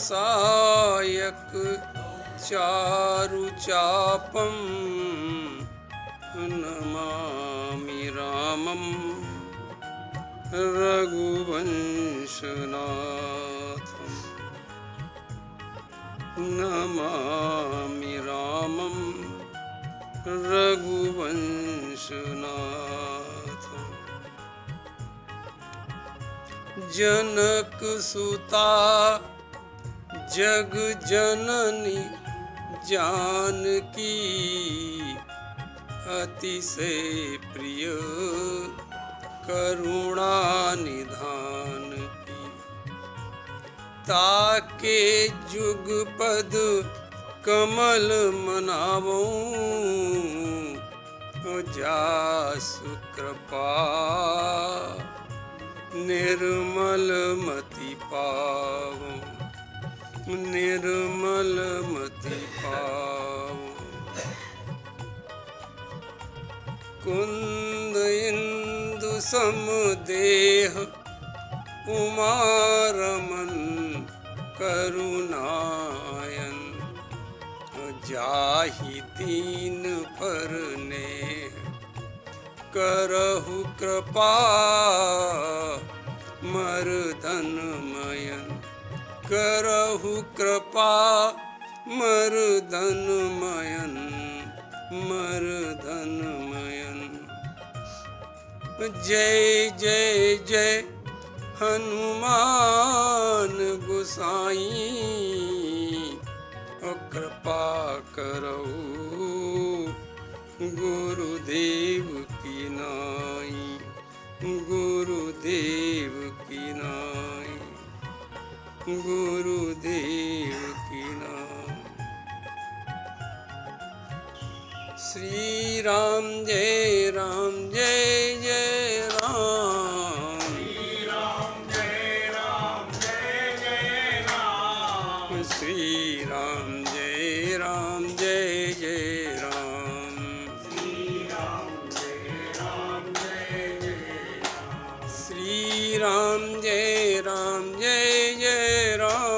सायक चारु चापम नमामि रामं रघुवंशनाथं नमामि रामं रघुवंशनाथं। जनक सुता जग जननी जानकी अतिशय प्रिय करुणा निधान की। ताके जुगपद कमल मनावों जासु कृपा निर्मल मति पावों निर्मल मति पावों। कुंद इंदु समदेह उमारमन करुणायन जाहि दीन परने करहु कृपा मर्दनमयन करहु कृपा मर्दनमयन मर्दनमयन। जय जय जय हनुमान गोसाई कृपा करो गुरुदेव की नाई गुरुदेव की नाई गुरुदेव की नाई। श्री राम जय जय राम। श्री राम जय जय राम। श्री राम जय जय राम। श्री राम जय जय राम। श्री राम जय जय राम।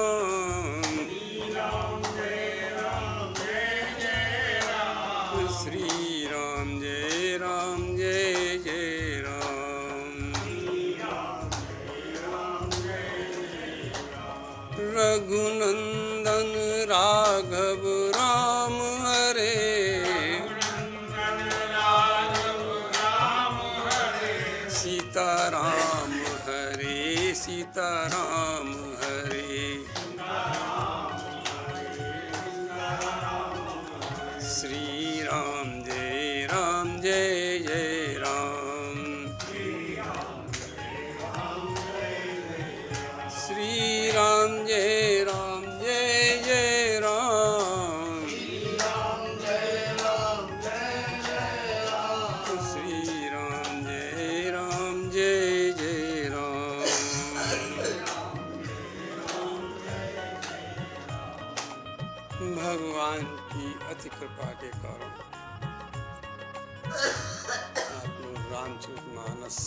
श्री राम जय जय राम। रघुनंदन राघव राम हरे सीताराम हरे सीताराम हरे। श्री राम जय जय राम। श्री राम जय जय राम। श्री राम जय जय राम। भगवान की अति कृपा के कारण आप लोग रामचरितमानस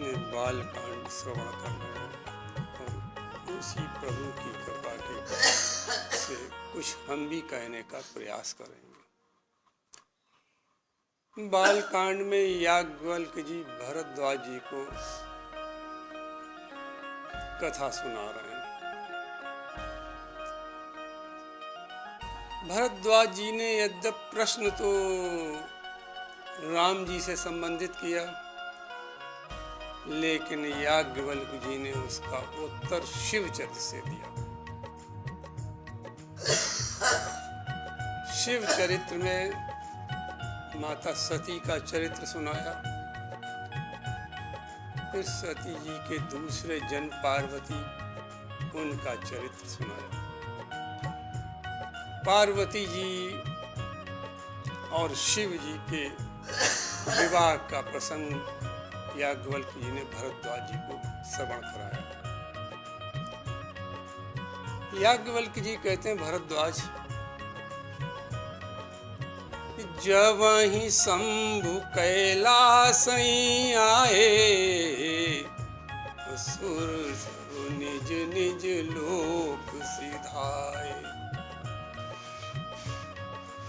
में बालकांड श्रवण कर रहे हैं और उसी प्रभु की कृपा के से कुछ हम भी कहने का प्रयास करेंगे। बालकांड में याज्ञवल्क्य जी भरद्वाज जी को कथा सुना रहे हैं। भरद्वाज जी ने यद्यप प्रश्न तो राम जी से संबंधित किया, लेकिन याज्ञवल्क्य जी ने उसका उत्तर शिव चरित्र से दिया। शिव चरित्र में माता सती का चरित्र सुनाया, फिर सती जी के दूसरे जन पार्वती उनका चरित्र सुनाया। पार्वती जी और शिव जी के विवाह का प्रसंग याज्ञवल्क्य जी ने भरद्वाज जी को श्रवण कराया। याज्ञवल्क्य जी कहते हैं भरद्वाज, जब ही शंभु कैलास आए असुर सब निज निज लोक सिधाए।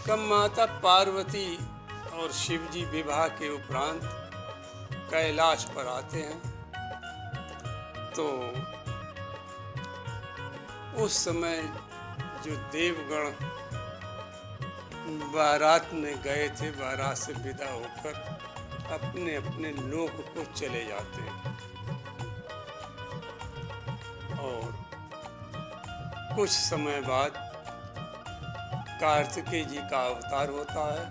कब माता पार्वती और शिव जी विवाह के उपरांत कैलाश पर आते हैं तो उस समय जो देवगण बारात में गए थे, बारात से विदा होकर अपने अपने लोक को चले जाते हैं और कुछ समय बाद कार्तिकेय जी का अवतार होता है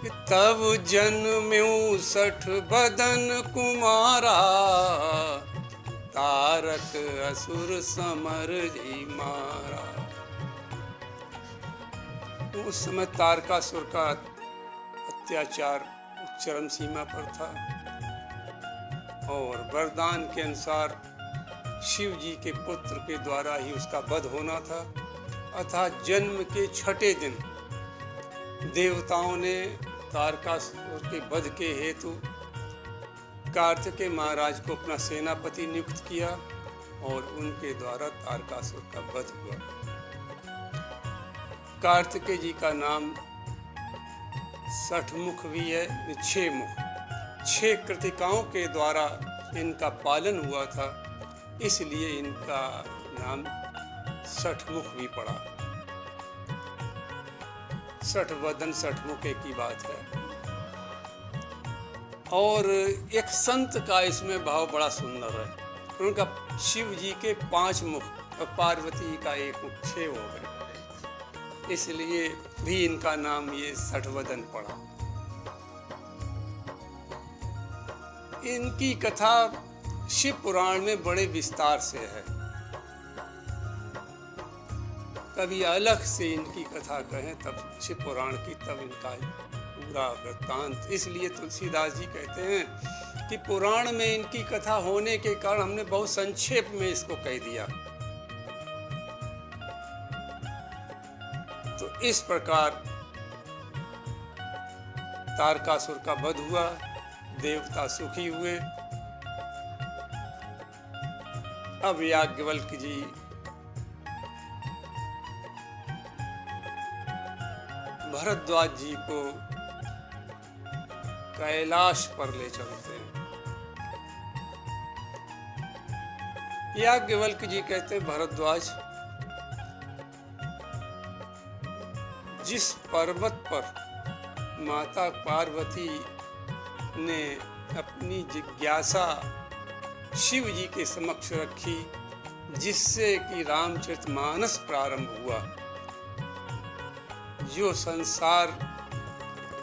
कि तब जन्म्यु 60 बदन कुमारा, तारक असुर समर जी मारा। उस समय तारकासुर का अत्याचार चरम सीमा पर था और वरदान के अनुसार शिव जी के पुत्र के द्वारा ही उसका वध होना था। अतः जन्म के 6ठे दिन देवताओं ने तारकासुर के वध के हेतु कार्तिकेय महाराज को अपना सेनापति नियुक्त किया और उनके द्वारा तारकासुर का वध हुआ। कार्तिकेय जी का नाम 60 मुख भी है, 6 मुख। 6 कृतिकाओं के द्वारा इनका पालन हुआ था, इसलिए इनका नाम 60 मुख भी पड़ा। 60 वदन 60 मुख एक ही बात है। और एक संत का इसमें भाव बड़ा सुंदर है। उनका शिव जी के 5 मुख और पार्वती का 1 मुख, 6 हो गए, इसलिए भी इनका नाम ये 60 वदन पड़ा। इनकी कथा शिव पुराण में बड़े विस्तार से है। कभी अलग से इनकी कथा कहें तब शिव पुराण की, तब इनका पूरा वृत्तांत। इसलिए तुलसीदास जी कहते हैं कि पुराण में इनकी कथा होने के कारण हमने बहुत संक्षेप में इसको कह दिया। तो इस प्रकार तारकासुर का वध हुआ, देवता सुखी हुए। अब याज्ञवल्क्य जी भरद्वाज जी को कैलाश पर ले चलते हैं। याज्ञवल्क्य जी कहते हैं, भरद्वाज, जिस पर्वत पर माता पार्वती ने अपनी जिज्ञासा शिव जी के समक्ष रखी, जिससे कि रामचरितमानस प्रारंभ हुआ, जो संसार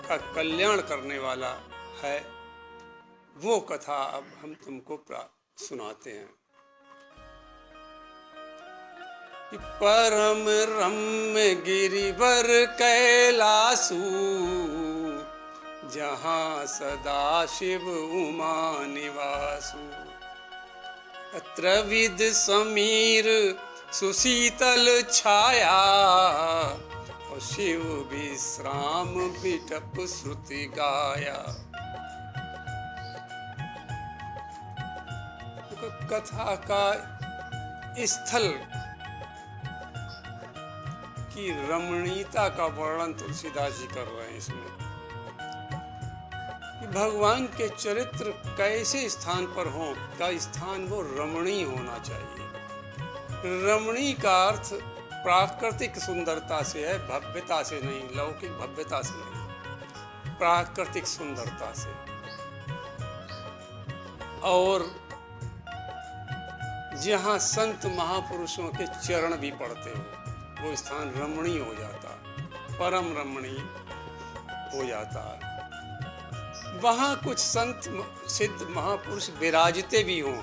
का कल्याण करने वाला है, वो कथा अब हम तुमको सुनाते हैं। कि परम रम्य गिरिवर कैलासु, जहाँ सदा शिव उमा निवासु। अत्र विद समीर सुशीतल छाया, और शिव विश्राम बिटप श्रुति गाया। कथा का स्थल की रमणीयता का वर्णन तुलसीदास जी कर रहे हैं इसमें, कि भगवान के चरित्र कैसे स्थान पर हो, का स्थान वो रमणीय होना चाहिए। रमणीय का अर्थ प्राकृतिक सुंदरता से है, भव्यता से नहीं, लौकिक भव्यता से नहीं, प्राकृतिक सुंदरता से। और जहाँ संत महापुरुषों के चरण भी पड़ते हो, वो स्थान रमणीय हो जाता, परम रमणीय हो जाता है। वहाँ कुछ संत सिद्ध महापुरुष विराजते भी हों,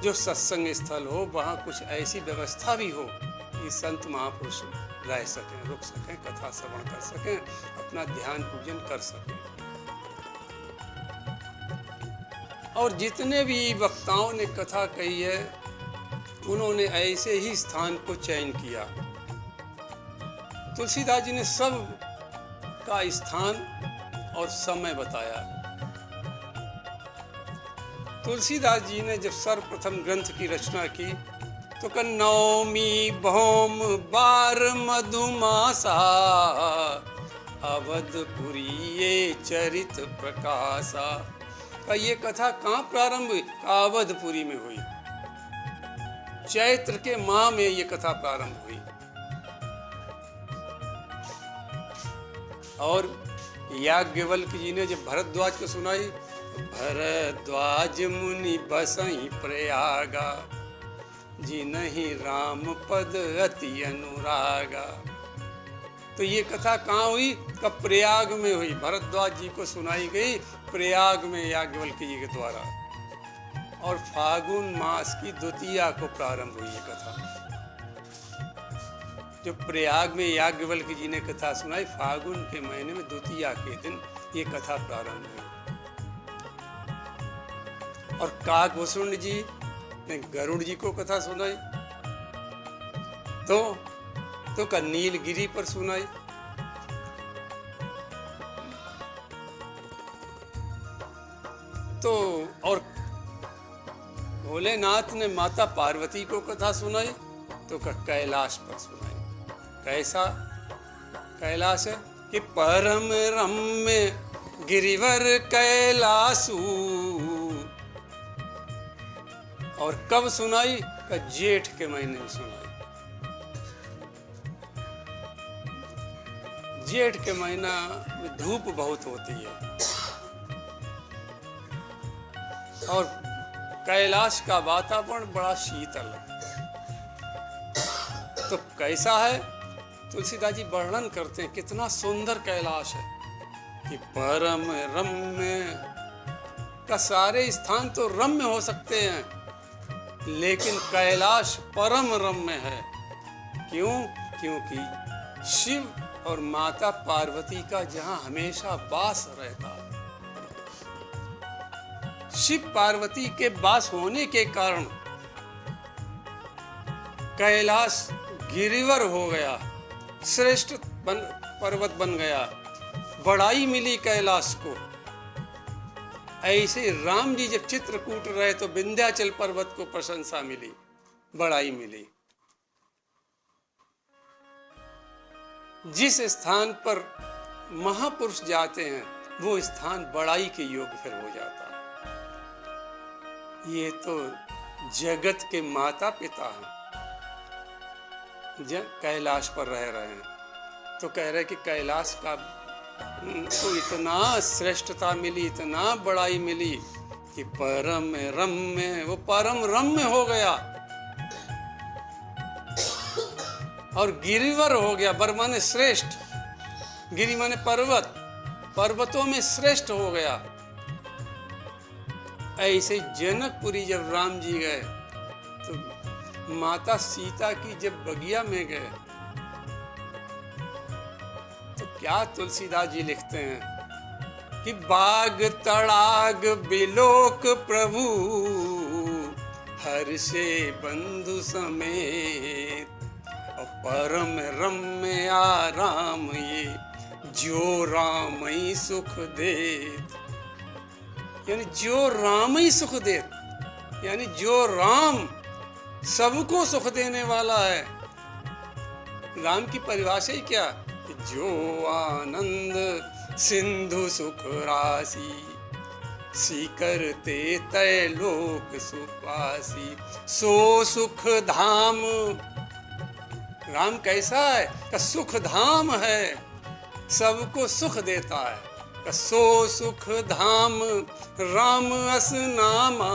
जो सत्संग स्थल हो, वहाँ कुछ ऐसी व्यवस्था भी हो कि संत महापुरुष रह सकें, रुक सकें, कथा श्रवण कर सकें, अपना ध्यान पूजन कर सकें। और जितने भी वक्ताओं ने कथा कही है, उन्होंने ऐसे ही स्थान को चयन किया। तुलसीदास जी ने सब का स्थान और समय बताया। तुलसीदास जी ने जब सर्वप्रथम ग्रंथ की रचना की तो कहा नवमी भौम बार मधुमासा अवधपुरी ये चरित प्रकाशा। का ये कथा कहाँ प्रारंभ हुई? अवधपुरी में हुई। चैत्र के माह में ये कथा प्रारंभ हुई। और याज्ञवल्क्य जी ने जब भरद्वाज को सुनाई, भरद्वाज मुनि बसई प्रयागा जिनहि राम पद अति अनुरागा। तो ये कथा कहाँ हुई? कब? प्रयाग में हुई। भरद्वाज जी को सुनाई गई प्रयाग में याज्ञवल्क्य जी के द्वारा। और फागुन मास की द्वितीया को प्रारंभ हुई ये कथा। जो प्रयाग में याज्ञवल्क्य जी ने कथा सुनाई, फागुन के महीने में द्वितीया के दिन ये कथा प्रारंभ हुई। और काकभूषुंड जी ने गरुड़ जी को कथा सुनाई तो का नीलगिरी पर सुनाई। तो और भोलेनाथ ने माता पार्वती को कथा सुनाई तो का कैलाश पर सुनाई। कैसा कैलाश है कि परम रम्य गिरिवर कैलासु। और कब सुनाई? का जेठ के महीने में सुनाई। जेठ के महीना में धूप बहुत होती है और कैलाश का वातावरण बड़ा शीतल है। तो कैसा है? तुलसीदास जी वर्णन करते हैं कितना सुंदर कैलाश है कि परम रम्य। का सारे स्थान तो रम्य हो सकते हैं लेकिन कैलाश परम रम्य है। क्यों? क्योंकि शिव और माता पार्वती का जहां हमेशा वास रहता है। शिव पार्वती के वास होने के कारण कैलाश गिरिवर हो गया, श्रेष्ठ पर्वत बन गया, बड़ाई मिली कैलाश को। ऐसे राम जी जब चित्रकूट रहे तो विंध्याचल पर्वत को प्रशंसा मिली, बड़ाई मिली। जिस स्थान पर महापुरुष जाते हैं वो स्थान बड़ाई के योग्य फिर हो जाता है। ये तो जगत के माता पिता हैं, कैलाश पर रह रहे हैं तो कह रहे कि कैलाश का तो इतना श्रेष्ठता मिली, इतना बड़ाई मिली कि परम रम्य, वो परम रम्य हो गया और गिरिवर हो गया। वर माने श्रेष्ठ, गिरि माने पर्वत, पर्वतों में श्रेष्ठ हो गया। ऐसे जनकपुरी जब राम जी गए तो माता सीता की जब बगिया में गए तो क्या तुलसीदास जी लिखते हैं कि बाग तड़ाग बिलोक प्रभु हर्षे बंधु समेत। और परम रम्य आराम ये जो राम ही सुख देत। यानी जो राम ही सुख देत, यानी जो राम सबको सुख देने वाला है। राम की परिभाषा ही क्या? जो आनंद सिंधु सुख राशि सीकरते तय लोक सुपासी सो सुख धाम। राम कैसा है? का सुख धाम है, सबको सुख देता है। का सो सुख धाम राम अस नामा।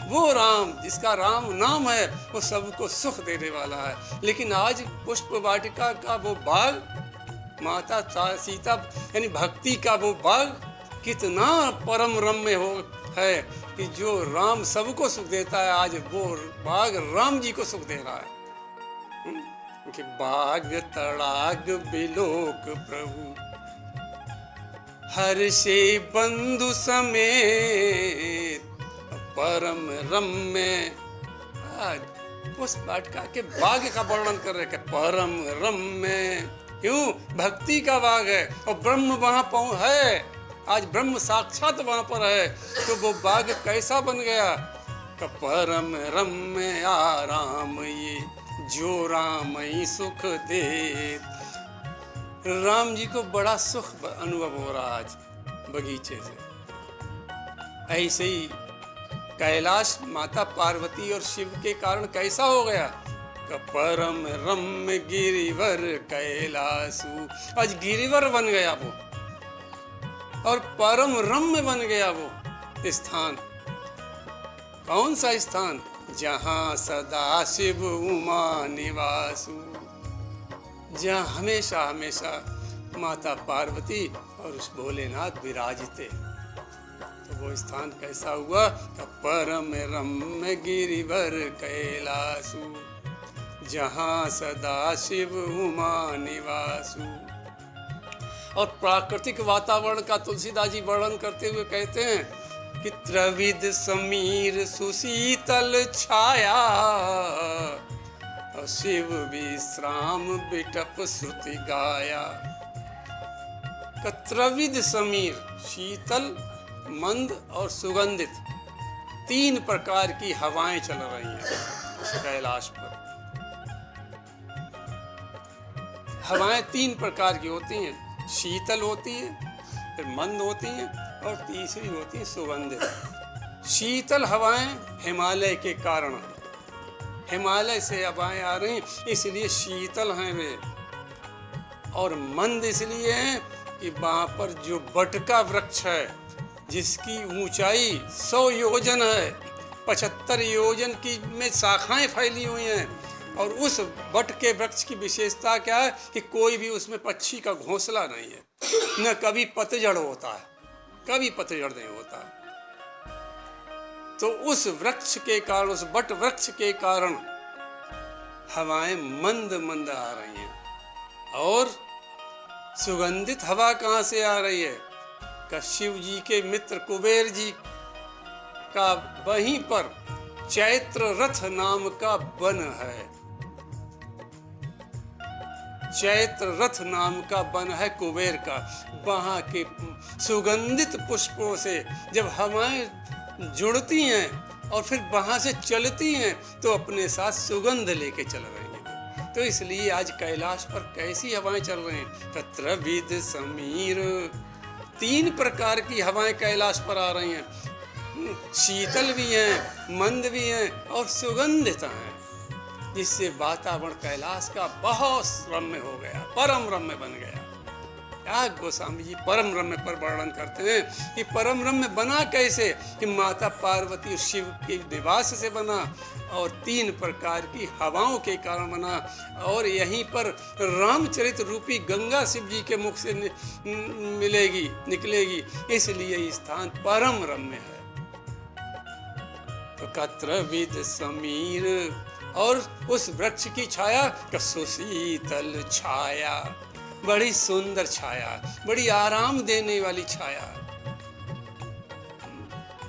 वो राम जिसका राम नाम है वो सबको सुख देने वाला है। लेकिन आज पुष्प वाटिका का वो बाग, माता सीता यानी भक्ति का वो बाग कितना परम रम्य हो है कि जो राम सबको सुख देता है, आज वो बाग राम जी को सुख दे रहा है। कि बाग तड़ाग बिलोक प्रभु हर्षे बंधु समेत परम रम्य। पुष्प वाटिका के बाग का वर्णन कर रहे परम रम्य। क्यों? भक्ति का बाग है और ब्रह्म वहां है। आज ब्रह्म साक्षात वहां पर है, तो वो बाग कैसा बन गया? परम रम्य आराम ये जो राम ही सुख दे। राम जी को बड़ा सुख अनुभव हो रहा आज बगीचे से। ऐसे ही कैलाश माता पार्वती और शिव के कारण कैसा हो गया? परम रम्य गिरिवर कैलासु, आज गिरिवर बन गया वो, और परम रम्य बन गया वो स्थान। कौन सा स्थान? जहाँ सदा शिव उमा निवासु, जहाँ हमेशा हमेशा माता पार्वती और उस भोलेनाथ विराजते। तो वो स्थान कैसा हुआ? परम रम्य गिरिवर कैलासु, जहाँ सदा शिव उमा निवासु। और प्राकृतिक वातावरण का तुलसीदास जी वर्णन करते हुए कहते हैं कि त्रिविध समीर सुशीतल छाया, और शिव विश्राम बिटप श्रुति गाया। त्रिविध समीर, शीतल, मंद और सुगंधित, 3 प्रकार की हवाएं चल रही हैं उस कैलाश पर। हवाएं 3 प्रकार की होती हैं, शीतल होती है, फिर मंद होती हैं, और तीसरी होती है सुगंधित। शीतल हवाएं हिमालय के कारण, हिमालय से हवाएं आ रही इसलिए शीतल हैं वे। और मंद इसलिए हैं कि वहां पर जो बट का वृक्ष है, जिसकी ऊंचाई 100 योजन है, 75 योजन की में शाखाएं फैली हुई हैं, और उस बट के वृक्ष की विशेषता क्या है कि कोई भी उसमें पक्षी का घोंसला नहीं है, न कभी पतझड़ होता है, कभी पतझड़ नहीं होता है। तो उस वृक्ष के कारण, उस बट वृक्ष के कारण हवाएं मंद मंद आ रही हैं। और सुगंधित हवा कहाँ से आ रही है? का शिव जी के मित्र कुबेर जी का वहीं पर चैत्र रथ नाम का वन है। चैत्र रथ नाम का वन है कुबेर का। वहां के सुगंधित पुष्पों से जब हवाएं जुड़ती हैं और फिर वहां से चलती हैं, तो अपने साथ सुगंध लेके चल रही हैं। तो इसलिए आज कैलाश पर कैसी हवाएं चल रही हैं? त्रिविध समीर, 3 प्रकार की हवाएं कैलाश पर आ रही हैं, शीतल भी हैं, मंद भी हैं और सुगंधित हैं, जिससे वातावरण कैलाश का बहुत रम्य हो गया, परम रम्य बन गया। याग गोस्वामी जी परम रम्य पर वर्णन करते हैं कि परम रम्य बना कैसे? कि माता पार्वती और शिव के निवास से बना, और 3 प्रकार की हवाओं के कारण बना। और यहीं पर रामचरित रूपी गंगा शिव जी के मुख से मिलेगी, निकलेगी, इसलिए ये स्थान परम रम्य है। तो त्रिविध समीर, और उस वृक्ष की छाया सुशीतल छाया, बड़ी सुंदर छाया, बड़ी आराम देने वाली छाया।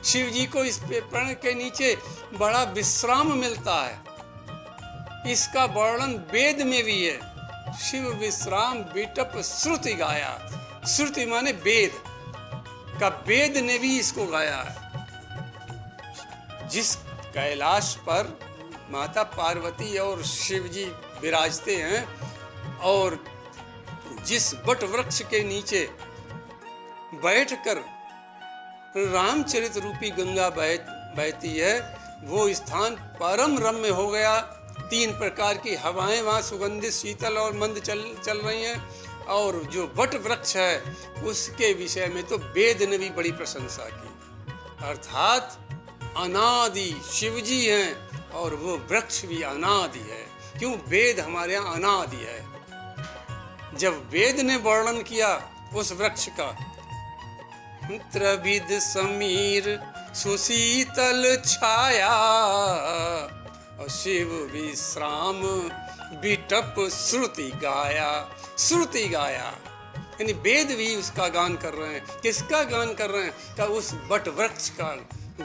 शिव जी को इस पेड़ के नीचे बड़ा विश्राम मिलता है। इसका वर्णन वेद में भी है। शिव विश्राम बिटप श्रुति गाया। श्रुति माने वेद का, वेद ने भी इसको गाया है। जिस कैलाश पर माता पार्वती और शिव जी विराजते हैं, और जिस वट वृक्ष के नीचे बैठकर रामचरित रूपी गंगा बहती है, वो स्थान परम रम्य हो गया। 3 प्रकार की हवाएं वहाँ सुगंधित, शीतल और मंद चल रही हैं। और जो वट वृक्ष है उसके विषय में तो वेद ने भी बड़ी प्रशंसा की। अर्थात अनादि शिव जी हैं, और वो वृक्ष भी अनादि है। क्यों? वेद हमारे यहाँ अनादि है। जब वेद ने वर्णन किया उस वृक्ष का, त्रिविध समीर सुशीतल छाया, और शिव विश्राम बिटप श्रुति गाया। श्रुति गाया यानी वेद भी उसका गान कर रहे हैं। किसका गान कर रहे हैं? का उस बट वृक्ष का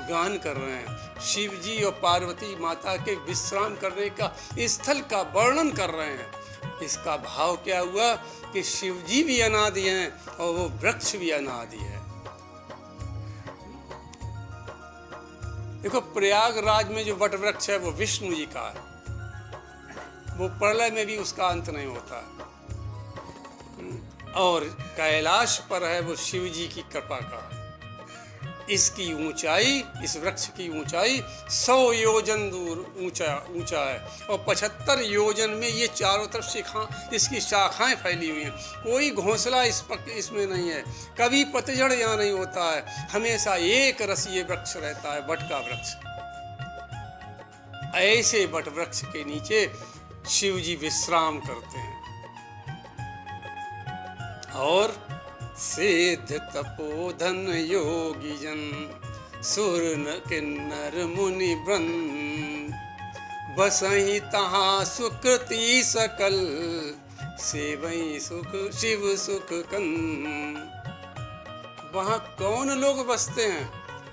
गान कर रहे हैं। शिव जी और पार्वती माता के विश्राम करने का स्थल का वर्णन कर रहे हैं। इसका भाव क्या हुआ कि शिव जी भी अनादि हैं और वो वृक्ष भी अनादि है। देखो प्रयागराज में जो वट वृक्ष है वो विष्णु जी का है, वो प्रलय में भी उसका अंत नहीं होता। और कैलाश पर है वो शिव जी की कृपा का। इसकी ऊंचाई, इस वृक्ष की ऊंचाई 100 योजन दूर ऊंचा है और 75 योजन में ये चारों तरफ इसकी शाखाएं फैली हुई हैं। कोई घोंसला इसमें नहीं है, कभी पतझड़ यहाँ नहीं होता है, हमेशा एक रस ये वृक्ष रहता है, वट का वृक्ष। ऐसे वट वृक्ष के नीचे शिव जी विश्राम करते हैं और सिद्ध तपोधन योगी जन सुर किन्नर मुनि वृंद बसहि तहाँ सुकृति सकल सेवई सुख शिव सुख कंद। वहाँ कौन लोग बसते हैं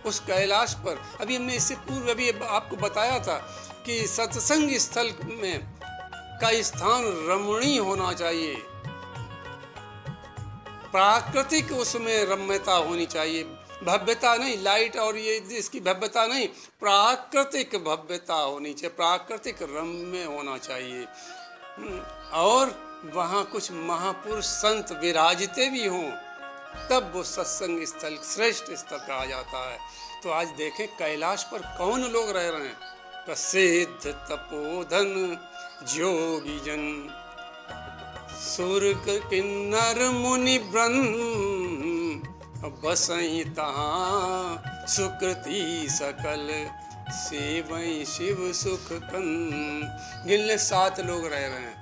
उस कैलाश पर? अभी हमने इससे पूर्व अभी आपको बताया था कि सत्संग स्थल में का स्थान रमणीय होना चाहिए, प्राकृतिक उसमें रम्यता होनी चाहिए, भव्यता नहीं, लाइट और ये इसकी भव्यता नहीं, प्राकृतिक भव्यता होनी चाहिए, प्राकृतिक रम्य होना चाहिए। और वहाँ कुछ महापुरुष संत विराजते भी हों, तब वो सत्संग स्थल श्रेष्ठ स्थल कहा जाता है। तो आज देखें कैलाश पर कौन लोग रह रहे हैं? प्रसिद्ध तपोधन जोगी जन सुर किन्नर मुनि वृंद बसहि तहाँ सुकृति सकल सेवई शिव सुख कंद। गिन ले 7 लोग रह रहे हैं,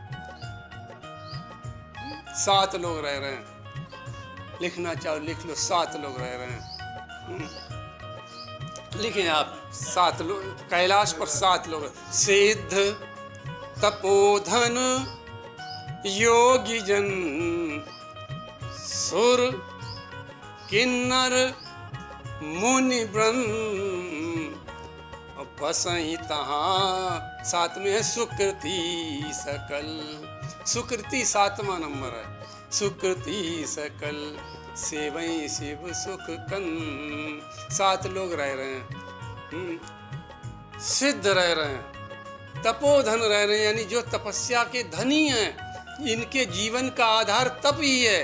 7 लोग रह रहे हैं। लिखना चाहो लिख लो, 7 लोग रह रहे हैं। लिखें आप 7 लोग, कैलाश पर 7 लोग। सिद्ध तपोधन योगी जन सुर किन्नर मुनि वृंद बसहि तहाँ। 7 में है सुकृति सकल, सुकृति 7वां नंबर है। सुकृति सकल सेवई शिव सुख कंद। 7 लोग रह रहे हैं, सिद्ध रह रहे हैं, तपोधन रह रहे हैं, यानी जो तपस्या के धनी हैं, इनके जीवन का आधार तप ही है।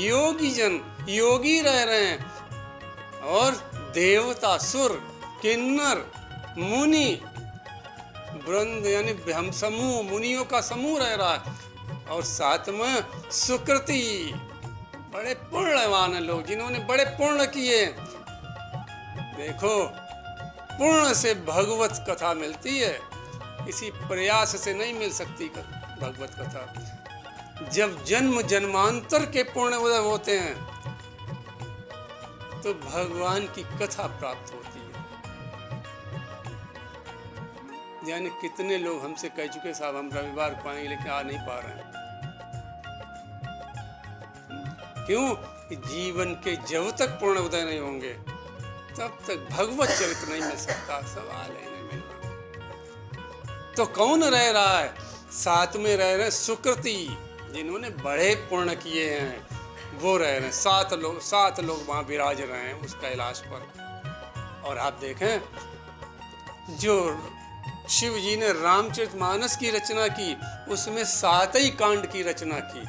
योगी जन, योगी रह रहे हैं। और देवता, सुर, किन्नर, मुनि वृंद यानी हम समूह, मुनियों का समूह रह रहा है। और 7 में सुकृति, बड़े पुण्यवान लोग जिन्होंने बड़े पुण्य किए। देखो पुण्य से भगवत कथा मिलती है, किसी प्रयास से नहीं मिल सकती भगवत कथा। जब जन्म जन्मांतर के पुण्य उदय होते हैं तो भगवान की कथा प्राप्त होती है। यानी कितने लोग हमसे कह चुके साहब हम रविवार को आएंगे, लेकिन आ नहीं पा रहे हैं। क्यों? कि जीवन के जब तक पूर्ण उदय नहीं होंगे तब तक भगवत चरित्र नहीं मिल सकता। सवाल है नहीं मिलना। तो कौन रह रहा है? 7 में रह रहे सुकृति, जिन्होंने बड़े पुण्य किए हैं, वो रह रहे हैं। 7 लोग वहाँ विराज रहे हैं उस कैलाश पर। और आप देखें, जो शिव जी ने रामचरितमानस की रचना की, उसमें 7 ही कांड की रचना की।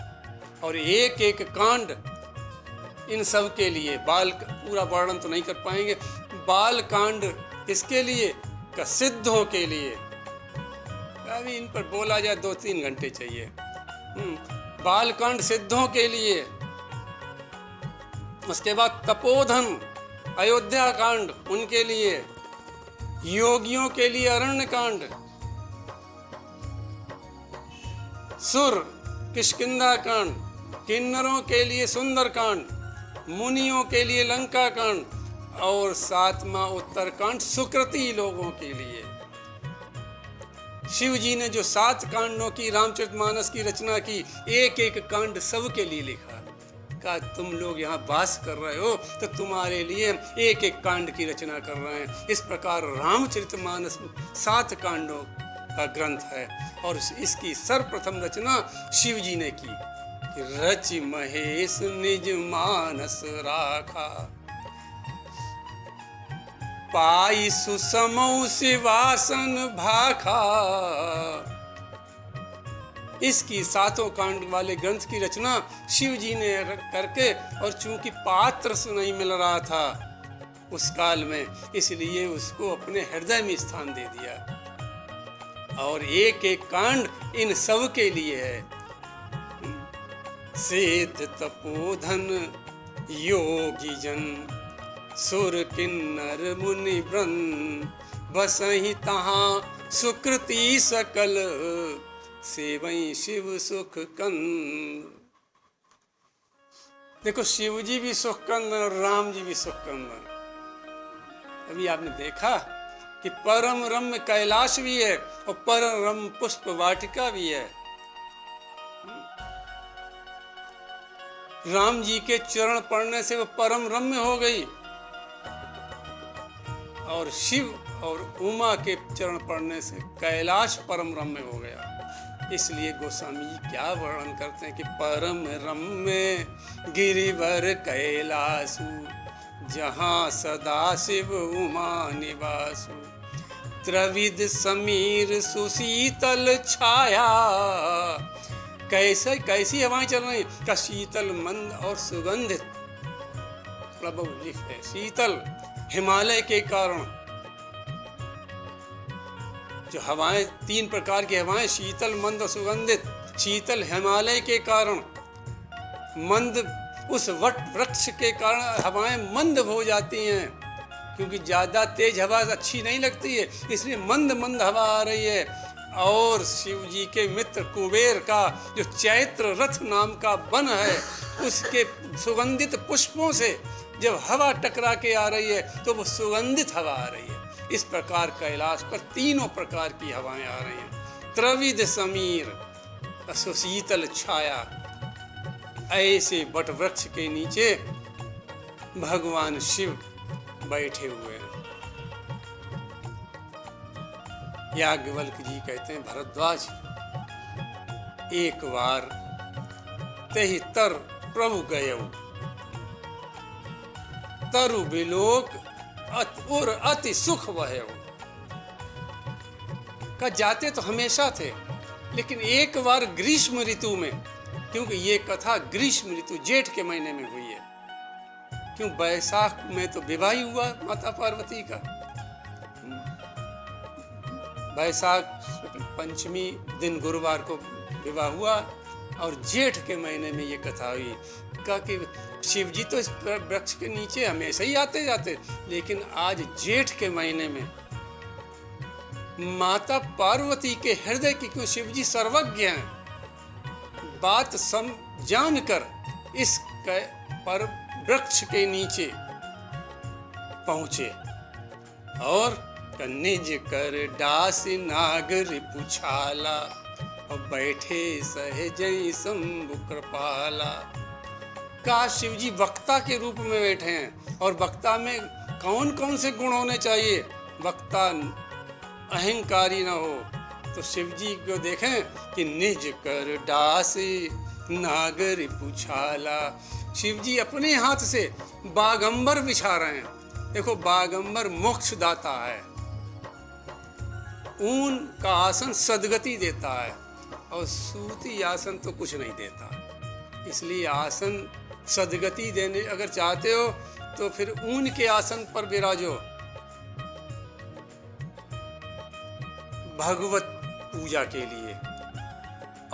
और एक एक कांड इन सब के लिए, बाल पूरा वर्णन तो नहीं कर पाएंगे, बाल कांड इसके लिए, सिद्धों के लिए। अभी इन पर बोला जाए 2-3 घंटे चाहिए। बालकांड सिद्धों के लिए, उसके बाद तपोधन अयोध्या कांड उनके लिए, योगियों के लिए अरण्य कांड, सुर किष्किंधा कांड, किन्नरों के लिए सुंदर कांड, मुनियों के लिए लंका कांड, और 7वां उत्तरकांड सुकृति लोगों के लिए। शिव जी ने जो 7 कांडों की रामचरितमानस की रचना की, एक एक कांड सबके लिए लिखा। कहा तुम लोग यहाँ वास कर रहे हो तो तुम्हारे लिए एक एक कांड की रचना कर रहे हैं। इस प्रकार रामचरितमानस 7 कांडों का ग्रंथ है और इसकी सर्वप्रथम रचना शिव जी ने की। रच महेश निज मानस राखा, पाई सुसमौ शिवासन भाखा। इसकी सातों कांड वाले ग्रंथ की रचना शिव जी ने करके, और चूंकि पात्र से नहीं मिल रहा था उस काल में, इसलिए उसको अपने हृदय में स्थान दे दिया। और एक एक कांड इन सब के लिए है। सिद्ध तपोधन योगी जन, सुर किन्नर मुनि वृंद, बसहि तहाँ सुकृति सकल, सेवई शिव सुख कंद। देखो, शिव जी भी सुख कंद और राम जी भी सुख कंद। अभी आपने देखा कि परम रम्य कैलाश भी है और परम रम्य पुष्प वाटिका भी है। राम जी के चरण पड़ने से वो परम रम्य हो गई, और शिव और उमा के चरण पड़ने से कैलाश परम रम्य हो गया। इसलिए गोस्वामी जी क्या वर्णन करते हैं कि परम रम्य गिरिवर कैलासु, जहाँ सदा शिव उमा निवासु। त्रिविध समीर सुशीतल छाया, कैसी हवाएं चल रही का शीतल मंद और सुगंधित। प्रभु लिखते हैं शीतल, हिमालय के कारण जो हवाएं, तीन प्रकार की हवाएं, शीतल मंद और सुगंधित। शीतल हिमालय के कारण, मंद उस वट वृक्ष के कारण हवाएं मंद हो जाती हैं, क्योंकि ज्यादा तेज हवा अच्छी नहीं लगती है, इसलिए मंद मंद हवा आ रही है। और शिव जी के मित्र कुबेर का जो चैत्र रथ नाम का वन है, उसके सुगंधित पुष्पों से जब हवा टकरा के आ रही है तो वो सुगंधित हवा आ रही है। इस प्रकार कैलाश पर तीनों प्रकार की हवाएं आ रही हैं। त्रिविध समीर, सुशीतल छाया, ऐसे वट वृक्ष के नीचे भगवान शिव बैठे हुए हैं। याज्ञवल्क्य जी कहते हैं, भरद्वाज, एक बार तेहि तर प्रभु गयौ, तरु बिलोक और अति सुख वहयौ। का जाते तो हमेशा थे, लेकिन एक बार ग्रीष्म ऋतु में, क्योंकि ये कथा ग्रीष्म ऋतु जेठ के महीने में हुई है, क्यों बैसाख में तो विवाह हुआ माता पार्वती का। बैसाख पंचमी दिन गुरुवार को विवाह हुआ, और जेठ के महीने में ये कथा हुई। कहा कि शिव जी तो इस वृक्ष के नीचे हमेशा ही आते जाते, लेकिन आज जेठ के महीने में माता पार्वती के हृदय की, क्यों शिव जी सर्वज्ञ हैं, बात जानकर इस पर वृक्ष के नीचे पहुंचे और निज कर डास नागर पुछाला, और बैठे सहजई शंभु कृपाला। का शिव जी वक्ता के रूप में बैठे हैं, और वक्ता में कौन कौन से गुण होने चाहिए? वक्ता अहंकारी न हो। तो शिव जी को देखें कि निज कर डास नागर पुछाला, शिव जी अपने हाथ से बागंबर बिछा रहे हैं। देखो, बागंबर मोक्ष दाता है, ऊन का आसन सदगति देता है, और सूती आसन तो कुछ नहीं देता। इसलिए आसन सदगति देने अगर चाहते हो तो फिर ऊन के आसन पर विराजो। भगवत पूजा के लिए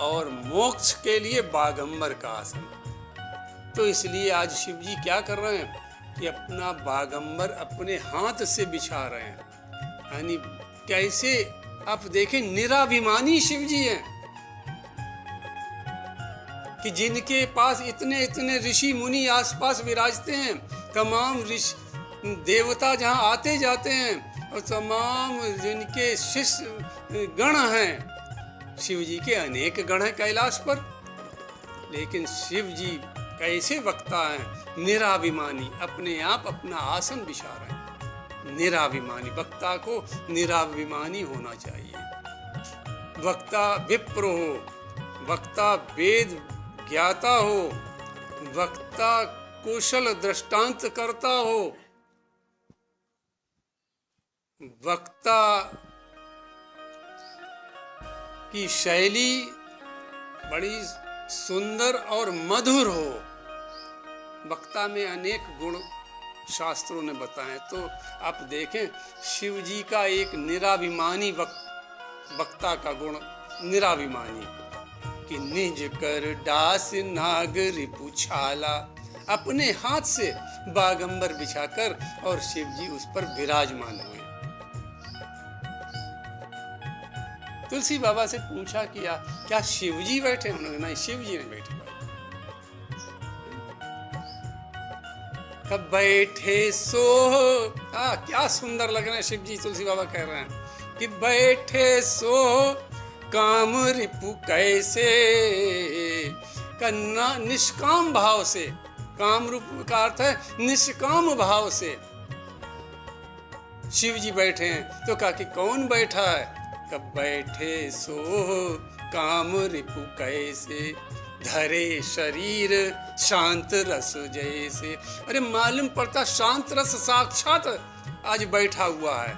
और मोक्ष के लिए बागंबर का आसन। तो इसलिए आज शिव जी क्या कर रहे हैं कि अपना बागंबर अपने हाथ से बिछा रहे हैं। यानी कैसे आप देखें, निराभिमानी शिव जी हैं कि जिनके पास इतने इतने ऋषि मुनि आसपास विराजते हैं, तमाम ऋषि देवता जहाँ आते जाते हैं, और तमाम जिनके शिष्य गण हैं, शिव जी के अनेक गण हैं कैलाश पर, लेकिन शिव जी कैसे वक्ता हैं, निराभिमानी, अपने आप अपना आसन बिछा रहे हैं। निराभिमानी, वक्ता को निराभिमानी होना चाहिए। वक्ता विप्र हो, वक्ता वेद ज्ञाता हो, वक्ता कुशल दृष्टांत करता हो, वक्ता की शैली बड़ी सुंदर और मधुर हो। वक्ता में अनेक गुण शास्त्रों ने बताए। तो आप देखें, शिव जी का एक निराभिमानी वक्ता का गुण निराभिमानी कि निज कर दास नाग रिपु छाला, अपने हाथ से बागंबर बिछाकर और शिव जी उस पर विराजमान हुए। तुलसी बाबा से पूछा किया, क्या शिव जी बैठे? उन्होंने नहीं, शिव जी नहीं बैठे। कब बैठे सो, क्या सुंदर लग रहे हैं शिव जी। तुलसी बाबा कह रहे हैं कि बैठे सो काम रिपु कैसे, कन्ना निष्काम भाव से, काम रूप का अर्थ है निष्काम भाव से शिव जी बैठे हैं। तो कहा कि कौन बैठा है? कब बैठे सो काम रिपु कैसे, धरे शरीर शांत रस जैसे। अरे मालूम पड़ता शांत रस साक्षात आज बैठा हुआ है।